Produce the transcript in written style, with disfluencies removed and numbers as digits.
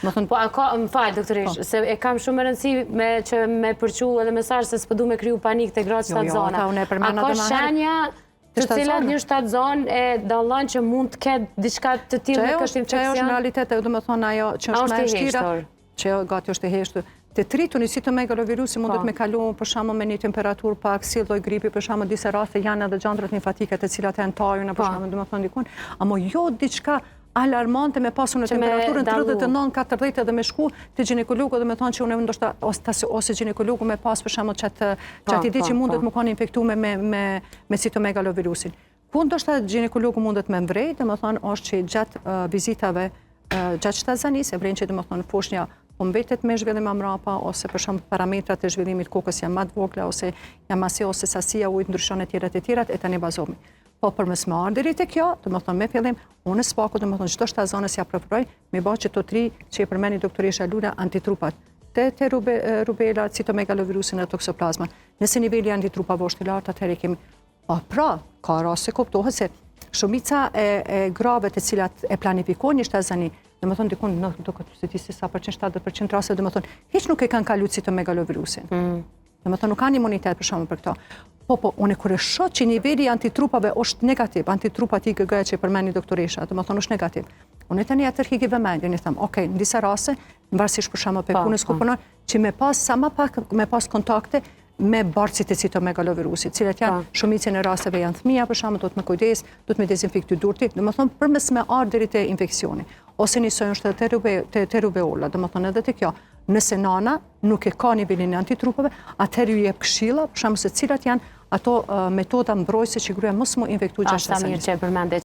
Po, më falë, doktorish, se e kam shumë rëndësi që me përqu edhe mesazh se s'pëdu me kriju panik të gratë shtatë zona. A ka shenja të cilat një shtatë zonë e dallon që mund të ketë diçka të tillë me kështë infekcion? Që është në realitet, dhe më thonë ajo që është me vështira, që gati është e heshtur. Të trituni citomegalovirusi mundet me kalu për shembull me një temperaturë pak, si lloj gripi, për shembull disa raste janë edhe gjandrat limfatike të cilat janë tajuna, për shembull, domethënë dikun, ama jo diçka alarmante me pasur në temperaturën 39-40 edhe me shku te ginekologu dhe me thonë që unë ndoshta ose ginekologu me pas për shembull çat ide që mundet më kanë infektuar me citomegalovirusin. Ku ndoshta ginekologu mundet me mbrej, domethënë është që gjatë vizitave gjatë shtatzanisë e vlen që domethënë foshnja po mbetet me zhvillim më mrapa, ose për shembull parametrat e zhvillimit kokës janë më të vogla, ose jamasi ose sasia ujit ndryshon e tjerat, e tani bazohemi. Po përmes me ardhuri te kjo, domethënë me fillim, unë spaku domethënë çdo shtatë zonë si ja preferoj, me bë që to tri që e përmeni doktoresha Lula antitrupat te rubela, citomegalovirusin dhe toksoplazma. Nëse niveli i antitrupave është i lartë, atëherë kemi pra, ka raste kuptohet se shumica e grave të cilat e planifikojnë një shtazani, domethënë dikun do këtë se sa përqind 70% raste domethënë hiç nuk e kanë kaluar citomegalovirusin. Domethënë nuk kanë imunitet për shkakun për këto. Po, unë kur e shoh që niveli i antitrupave është negativ, antitrupat IgG që përmeni doktoresha, domethënë është negativ. Unë tani atëherë hiqi vëmendjen e them, okay, në disa raste, varësisht për shkakun për punës ku punoj, që me pas sa më pak me pas kontakte me bartësit e citomegalovirusit, cilat janë shumicën e rasteve janë fëmija, për shkakun duhet me kujdes, duhet me dezinfektu durti, domethënë përmes me ardhuri të infeksioni. Ose nisojnë është te rubeola, domethënë edhe te kjo. Nëse nana nuk e ka nivelin e antitrupave, atëherë ju jep këshilla, për shkakun se cilat janë ato metoda mbrojtëse që gruaja mos mu infektu gjatë shtazanit.